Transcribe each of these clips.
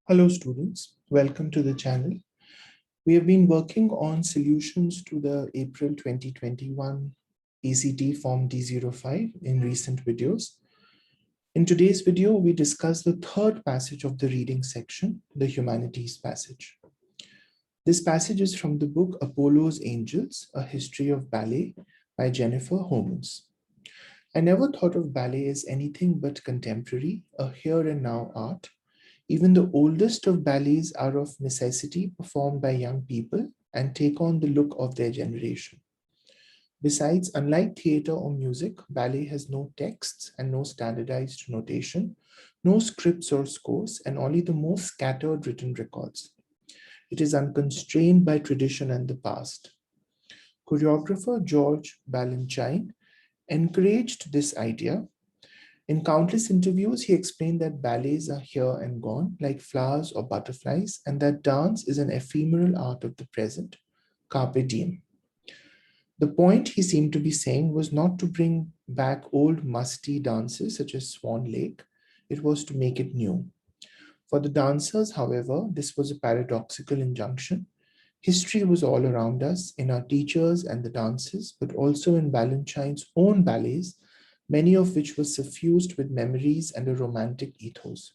Hello students, welcome to the channel. We have been working on solutions to the April 2021 ACT Form D05 in recent videos. In today's video, we discuss the third passage of the reading section, the humanities passage. This passage is from the book Apollo's Angels, A History of Ballet by Jennifer Homans. I never thought of ballet as anything but contemporary, a here and now art. Even the oldest of ballets are of necessity performed by young people and take on the look of their generation. Besides, unlike theater or music, ballet has no texts and no standardized notation, no scripts or scores, and only the most scattered written records. It is unconstrained by tradition and the past. Choreographer George Balanchine encouraged this idea. In countless interviews, he explained that ballets are here and gone, like flowers or butterflies, and that dance is an ephemeral art of the present, carpe diem. The point he seemed to be saying was not to bring back old musty dances such as Swan Lake, it was to make it new. For the dancers, however, this was a paradoxical injunction. History was all around us, in our teachers and the dances, but also in Balanchine's own ballets, many of which were suffused with memories and a romantic ethos.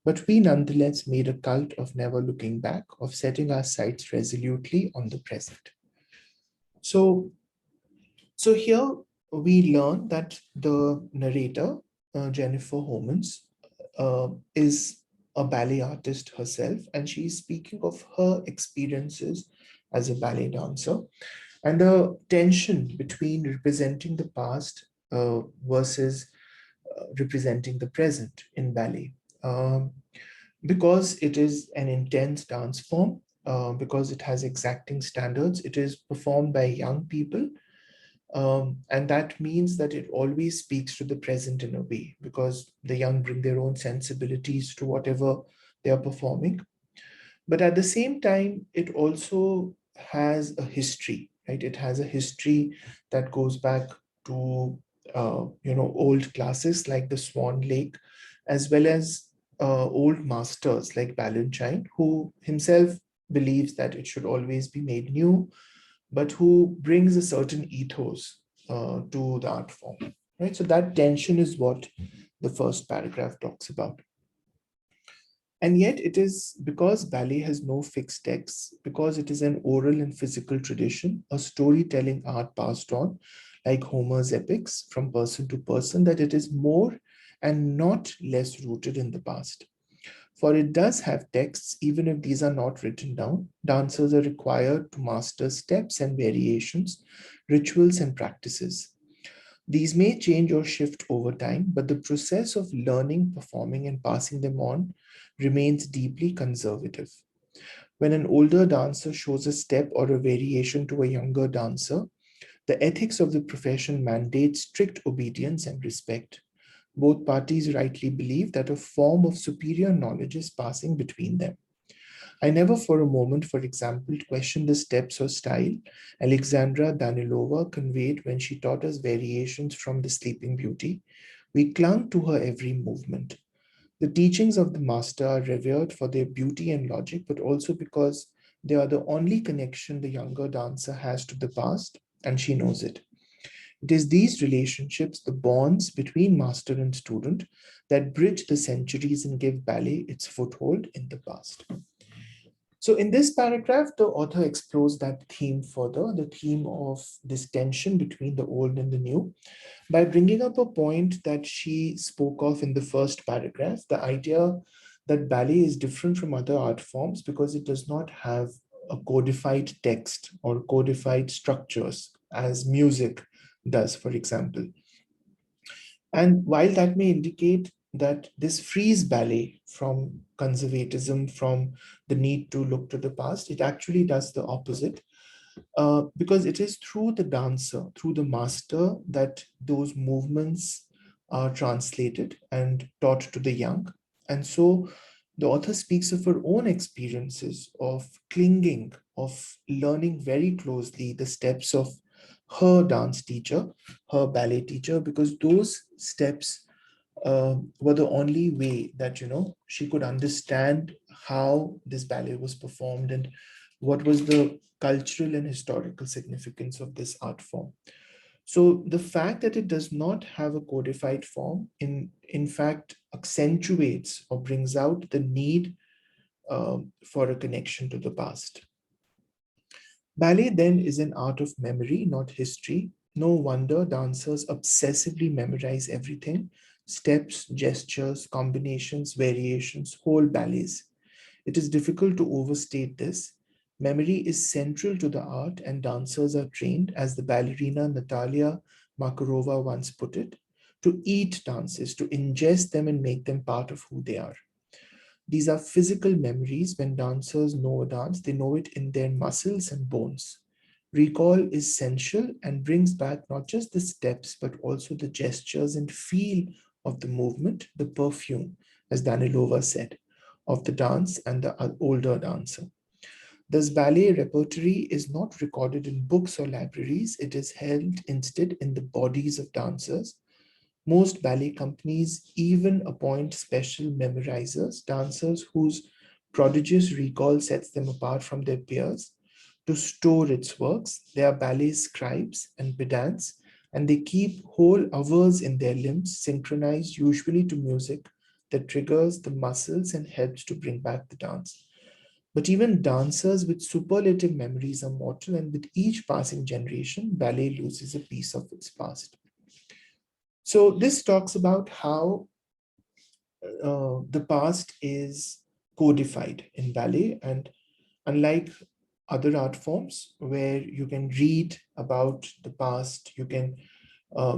But we nonetheless made a cult of never looking back, of setting our sights resolutely on the present. So here we learn that the narrator, Jennifer Homans, is a ballet artist herself, and she is speaking of her experiences as a ballet dancer and the tension between representing the past versus representing the present in ballet. Because it is an intense dance form, because it has exacting standards, it is performed by young people. And that means that it always speaks to the present in a way, because the young bring their own sensibilities to whatever they are performing. But at the same time, it also has a history, right? It has a history that goes back to old classes like the Swan Lake, as well as old masters like Balanchine, who himself believes that it should always be made new, but who brings a certain ethos to the art form, right? So that tension is what the first paragraph talks about. And yet it is because ballet has no fixed texts, because it is an oral and physical tradition, a storytelling art passed on, like Homer's epics from person to person, that it is more and not less rooted in the past. For it does have texts, even if these are not written down. Dancers are required to master steps and variations, rituals and practices. These may change or shift over time, but the process of learning, performing, and passing them on remains deeply conservative. When an older dancer shows a step or a variation to a younger dancer, the ethics of the profession mandate strict obedience and respect. Both parties rightly believe that a form of superior knowledge is passing between them. I never for a moment, for example, questioned the steps or style Alexandra Danilova conveyed when she taught us variations from the Sleeping Beauty. We clung to her every movement. The teachings of the master are revered for their beauty and logic, but also because they are the only connection the younger dancer has to the past, and she knows it. It is these relationships, the bonds between master and student, that bridge the centuries and give ballet its foothold in the past. So in this paragraph, the author explores that theme further, the theme of this tension between the old and the new, by bringing up a point that she spoke of in the first paragraph, the idea that ballet is different from other art forms because it does not have a codified text or codified structures as music does, for example. And while that may indicate that this frees ballet from conservatism, from the need to look to the past, it actually does the opposite. Because it is through the dancer, through the master, that those movements are translated and taught to the young. And so the author speaks of her own experiences of clinging, of learning very closely the steps of her dance teacher, her ballet teacher, because those steps were the only way that, she could understand how this ballet was performed and what was the cultural and historical significance of this art form. So the fact that it does not have a codified form in fact accentuates or brings out the need for a connection to the past. Ballet then is an art of memory, not history. No wonder dancers obsessively memorize everything: steps, gestures, combinations, variations, whole ballets. It is difficult to overstate this. Memory is central to the art, and dancers are trained, as the ballerina Natalia Makarova once put it, to eat dances, to ingest them and make them part of who they are. These are physical memories. When dancers know a dance, they know it in their muscles and bones. Recall is essential and brings back not just the steps, but also the gestures and feel of the movement, the perfume, as Danilova said, of the dance and the older dancer. Thus, ballet repertory is not recorded in books or libraries. It is held instead in the bodies of dancers. Most ballet companies even appoint special memorizers, dancers whose prodigious recall sets them apart from their peers, to store its works. They are ballet scribes and pedants, and they keep whole hours in their limbs, synchronized usually to music that triggers the muscles and helps to bring back the dance. But even dancers with superlative memories are mortal, and with each passing generation, ballet loses a piece of its past. So this talks about how the past is codified in ballet, and unlike other art forms where you can read about the past, you can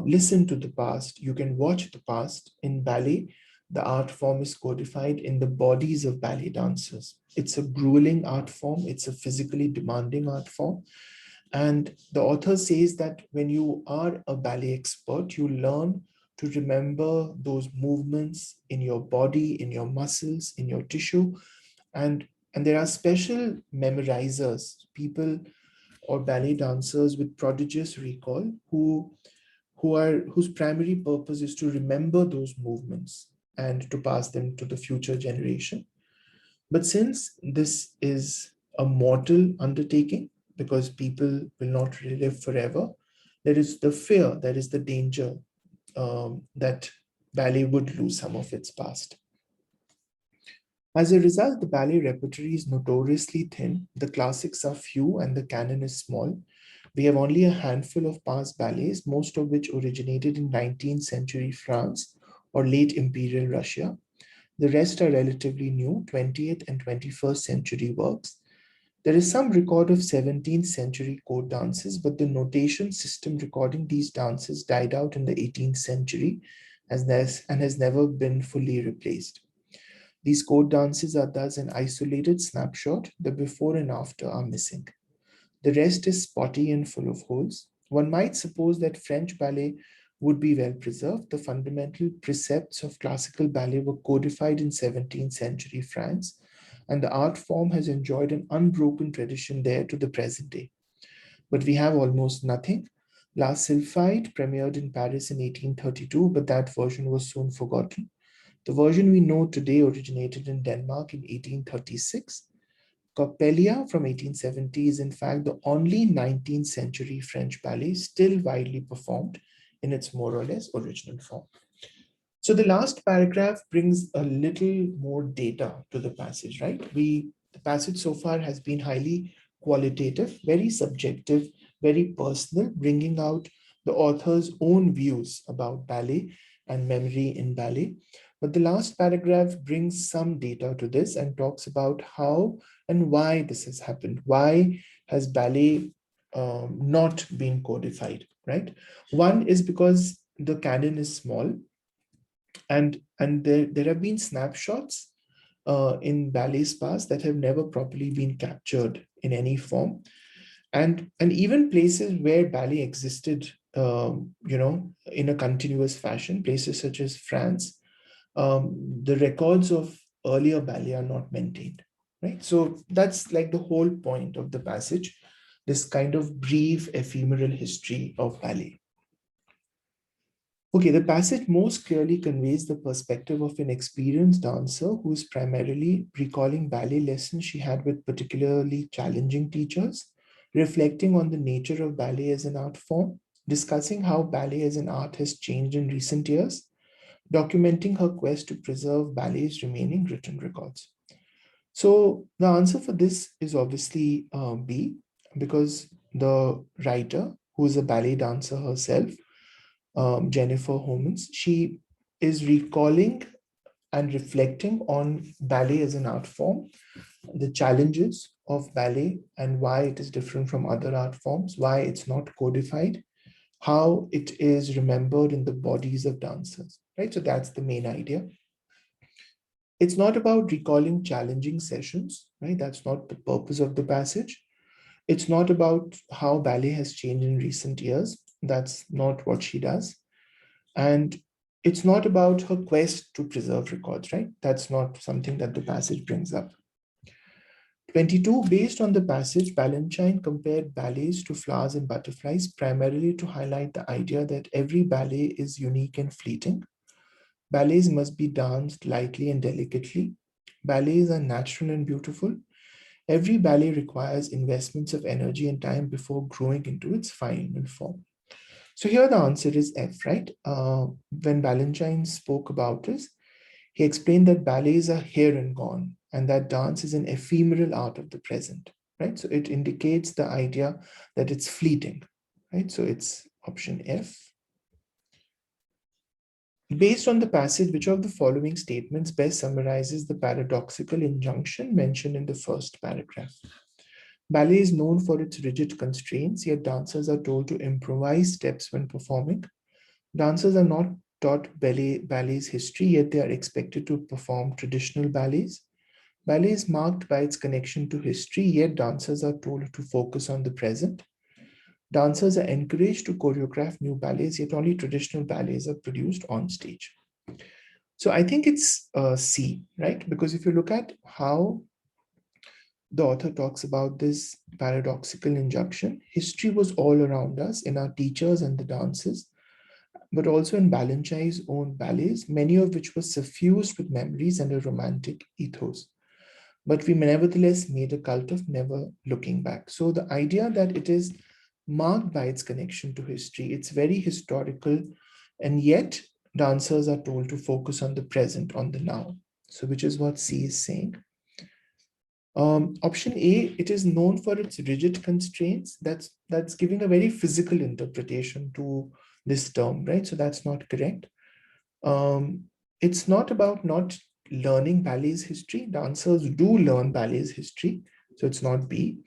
listen to the past, you can watch the past, in ballet, the art form is codified in the bodies of ballet dancers. It's a grueling art form, it's a physically demanding art form. And the author says that when you are a ballet expert, you learn to remember those movements in your body, in your muscles, in your tissue. And there are special memorizers, people or ballet dancers with prodigious recall whose primary purpose is to remember those movements and to pass them to the future generation. But since this is a mortal undertaking, because people will not live forever, there is the fear, there is the danger that ballet would lose some of its past. As a result, the ballet repertory is notoriously thin, the classics are few, and the canon is small. We have only a handful of past ballets, most of which originated in 19th century France or late imperial Russia. The rest are relatively new, 20th and 21st century works. There is some record of 17th century court dances, but the notation system recording these dances died out in the 18th century and has never been fully replaced. These court dances are thus an isolated snapshot. The before and after are missing. The rest is spotty and full of holes. One might suppose that French ballet would be well preserved. The fundamental precepts of classical ballet were codified in 17th century France, and the art form has enjoyed an unbroken tradition there to the present day. But we have almost nothing. La Sylphide premiered in Paris in 1832, but that version was soon forgotten. The version we know today originated in Denmark in 1836. Coppelia from 1870 is in fact the only 19th century French ballet still widely performed in its more or less original form. So the last paragraph brings a little more data to the passage, right? The passage so far has been highly qualitative, very subjective, very personal, bringing out the author's own views about ballet and memory in ballet. But the last paragraph brings some data to this and talks about how and why this has happened. Why has ballet not been codified, right? One is because the canon is small, and there have been snapshots in ballet's past that have never properly been captured in any form, and even places where ballet existed, in a continuous fashion, places such as France, the records of earlier ballet are not maintained, right? So that's like the whole point of the passage, this kind of brief ephemeral history of ballet. Okay, the passage most clearly conveys the perspective of an experienced dancer who is primarily recalling ballet lessons she had with particularly challenging teachers, reflecting on the nature of ballet as an art form, discussing how ballet as an art has changed in recent years, documenting her quest to preserve ballet's remaining written records. So the answer for this is obviously B, because the writer, who is a ballet dancer herself, Jennifer Homans, she is recalling and reflecting on ballet as an art form, the challenges of ballet and why it is different from other art forms, why it's not codified, how it is remembered in the bodies of dancers, right? So that's the main idea. It's not about recalling challenging sessions, right? That's not the purpose of the passage. It's not about how ballet has changed in recent years. That's not what she does. And it's not about her quest to preserve records, right? That's not something that the passage brings up. 22, based on the passage, Balanchine compared ballets to flowers and butterflies, primarily to highlight the idea that every ballet is unique and fleeting. Ballets must be danced lightly and delicately. Ballets are natural and beautiful. Every ballet requires investments of energy and time before growing into its final form. So here the answer is F, right? When Balanchine spoke about this, he explained that ballets are here and gone, and that dance is an ephemeral art of the present, right? So it indicates the idea that it's fleeting, right? So it's option F. Based on the passage, which of the following statements best summarizes the paradoxical injunction mentioned in the first paragraph? Ballet is known for its rigid constraints, yet dancers are told to improvise steps when performing. Dancers are not taught ballet's history, yet they are expected to perform traditional ballets. Ballet is marked by its connection to history, yet dancers are told to focus on the present. Dancers are encouraged to choreograph new ballets, yet only traditional ballets are produced on stage. So I think it's C, right? Because if you look at how the author talks about this paradoxical injunction, history was all around us in our teachers and the dances, but also in Balanchine's own ballets, many of which were suffused with memories and a romantic ethos. But we nevertheless made a cult of never looking back. So the idea that it is marked by its connection to history, it's very historical, and yet dancers are told to focus on the present, on the now. So which is what C is saying. Option A, it is known for its rigid constraints. That's giving a very physical interpretation to this term, right? So that's not correct. It's not about not learning ballet's history. Dancers do learn ballet's history, so it's not B.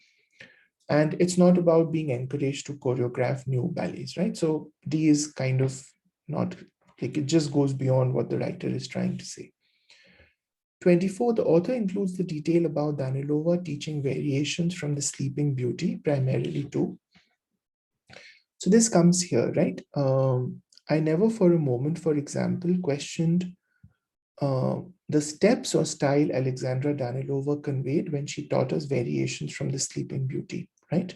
And it's not about being encouraged to choreograph new ballets, right? So D is kind of not, like, it just goes beyond what the writer is trying to say. 24, the author includes the detail about Danilova teaching variations from the Sleeping Beauty, primarily to. So this comes here, right? I never for a moment, for example, questioned the steps or style Alexandra Danilova conveyed when she taught us variations from the Sleeping Beauty, right?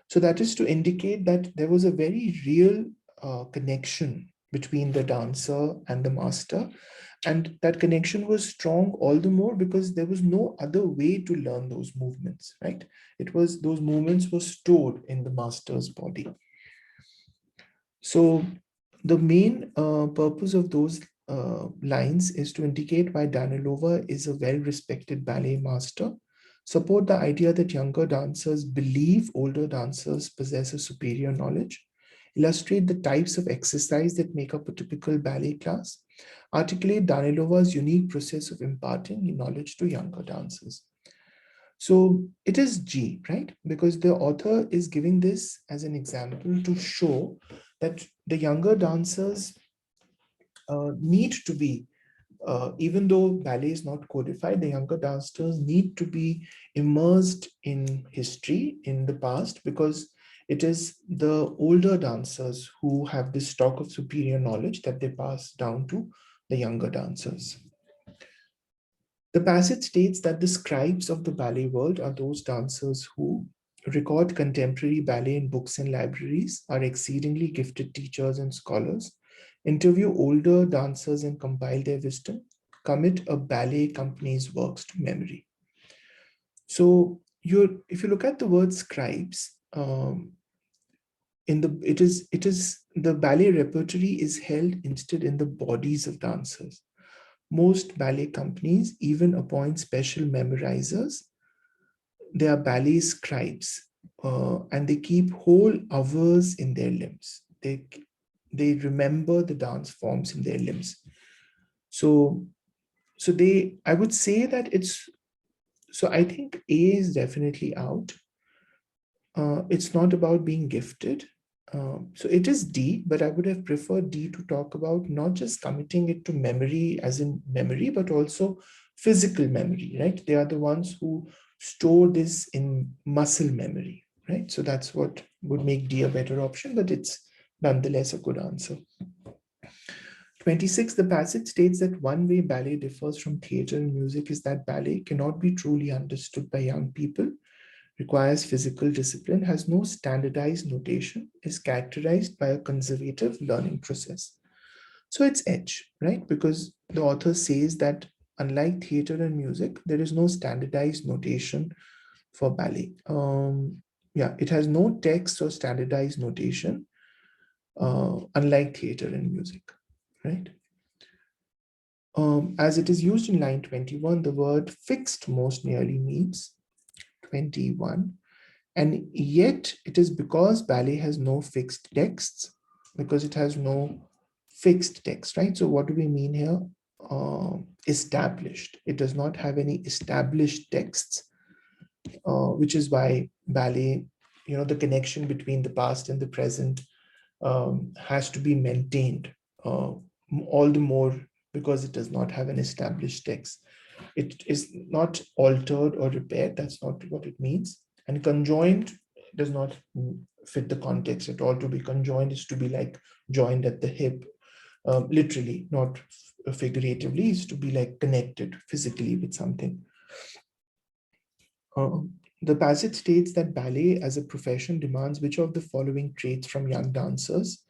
So that is to indicate that there was a very real connection between the dancer and the master. And that connection was strong all the more because there was no other way to learn those movements, right? It was, those movements were stored in the master's body. So the main purpose of those lines is to indicate why Danilova is a well-respected ballet master, support the idea that younger dancers believe older dancers possess a superior knowledge, illustrate the types of exercise that make up a typical ballet class, articulate Danilova's unique process of imparting knowledge to younger dancers. So it is G, right? Because the author is giving this as an example to show that the younger dancers need to be, even though ballet is not codified, the younger dancers need to be immersed in history in the past, because it is the older dancers who have this stock of superior knowledge that they pass down to the younger dancers. The passage states that the scribes of the ballet world are those dancers who record contemporary ballet in books and libraries, are exceedingly gifted teachers and scholars, Interview older dancers and compile their wisdom. Commit a ballet company's works to memory. So if you look at the word scribes, it is the ballet repertory is held instead in the bodies of dancers. Most ballet companies even appoint special memorizers. They are ballet scribes, and they keep whole hours in their limbs. They remember the dance forms in their limbs. So I would say that it's, so I think A is definitely out. It's not about being gifted. So it is D, but I would have preferred D to talk about not just committing it to memory as in memory, but also physical memory, right? They are the ones who store this in muscle memory, right? So that's what would make D a better option, but it's nonetheless a good answer. 26, the passage states that one way ballet differs from theater and music is that ballet cannot be truly understood by young people, requires physical discipline, has no standardized notation, is characterized by a conservative learning process. So it's H, right? Because the author says that unlike theater and music, there is no standardized notation for ballet. Yeah, it has no text or standardized notation, unlike theater and music, right? As it is used in line 21, the word fixed most nearly means 21. And yet it is because ballet has no fixed texts, because it has no fixed text, right? So what do we mean here? Established. It does not have any established texts, which is why ballet, the connection between the past and the present has to be maintained, all the more because it does not have an established text. It is not altered or repaired. That's not what it means. And conjoined does not fit the context at all. To be conjoined is to be like joined at the hip, literally, not figuratively, is to be like connected physically with something. The passage states that ballet as a profession demands which of the following traits from young dancers: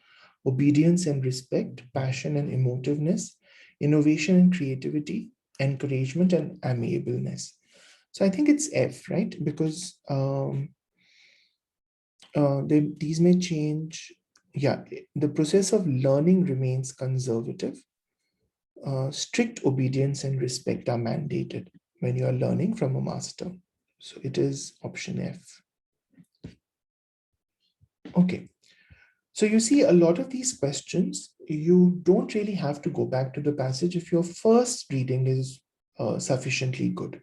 obedience and respect, passion and emotiveness, innovation and creativity, encouragement and amiableness. So I think it's F, right? Because these may change. Yeah, the process of learning remains conservative. Strict obedience and respect are mandated when you are learning from a master. So it is option F. Okay. So you see, a lot of these questions, you don't really have to go back to the passage if your first reading is sufficiently good.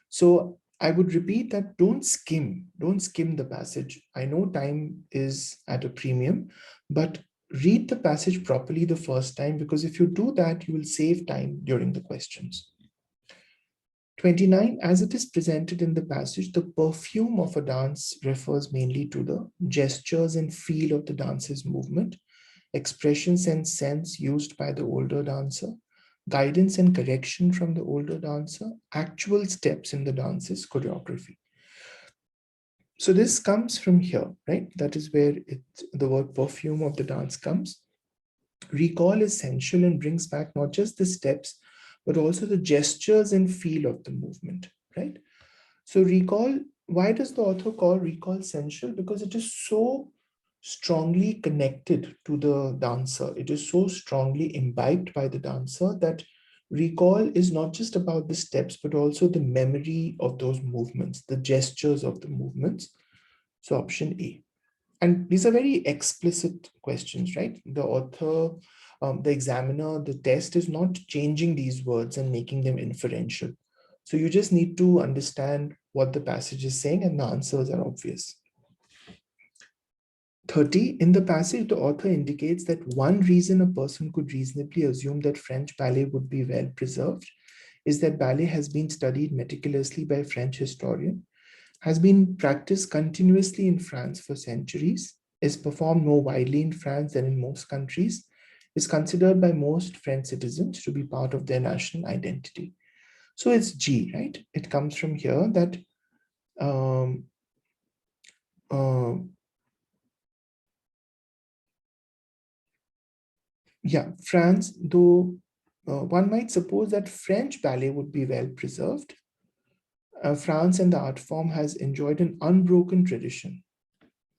So I would repeat that don't skim the passage. I know time is at a premium, but read the passage properly the first time, because if you do that, you will save time during the questions. 29, as it is presented in the passage, the perfume of a dance refers mainly to the gestures and feel of the dancer's movement, expressions and sense used by the older dancer, guidance and correction from the older dancer, actual steps in the dance's choreography. So this comes from here, right? That is where the word perfume of the dance comes. Recall is essential and brings back not just the steps, but also the gestures and feel of the movement, right? So recall, why does the author call recall essential? Because it is so strongly connected to the dancer. It is so strongly imbibed by the dancer that recall is not just about the steps, but also the memory of those movements, the gestures of the movements. So option A. And these are very explicit questions, right? The author, the examiner, the test is not changing these words and making them inferential. So you just need to understand what the passage is saying, and the answers are obvious. 30, in the passage, the author indicates that one reason a person could reasonably assume that French ballet would be well preserved is that ballet has been studied meticulously by a French historian, has been practiced continuously in France for centuries, is performed more widely in France than in most countries, is considered by most French citizens to be part of their national identity. So it's G, right? It comes from here that um, Yeah, France, though one might suppose that French ballet would be well preserved. France and the art form has enjoyed an unbroken tradition.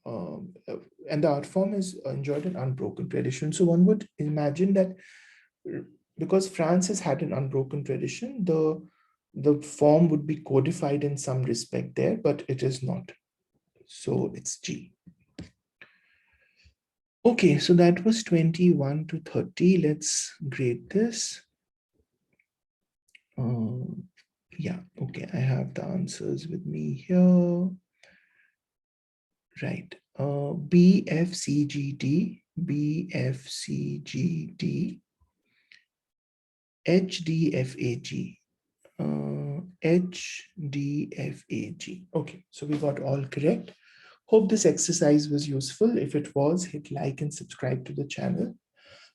Um, uh, and the art form has enjoyed an unbroken tradition. So one would imagine that because France has had an unbroken tradition, the form would be codified in some respect there, but it is not. So it's G. Okay, so that was 21 to 30. Let's grade this. Yeah, okay, I have the answers with me here. Right. BFCGD, BFCGD, HDFAG, HDFAG. Okay, so we got all correct. Hope this exercise was useful. If it was, hit like and subscribe to the channel.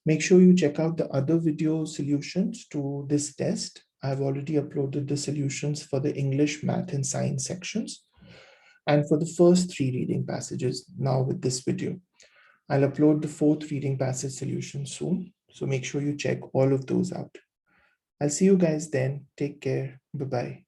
Make sure you check out the other video solutions to this test. I've already uploaded the solutions for the English, Math, and Science sections, and for the first 3 reading passages now with this video. I'll upload the 4th reading passage solution soon, so make sure you check all of those out. I'll see you guys then. Take care. Bye-bye.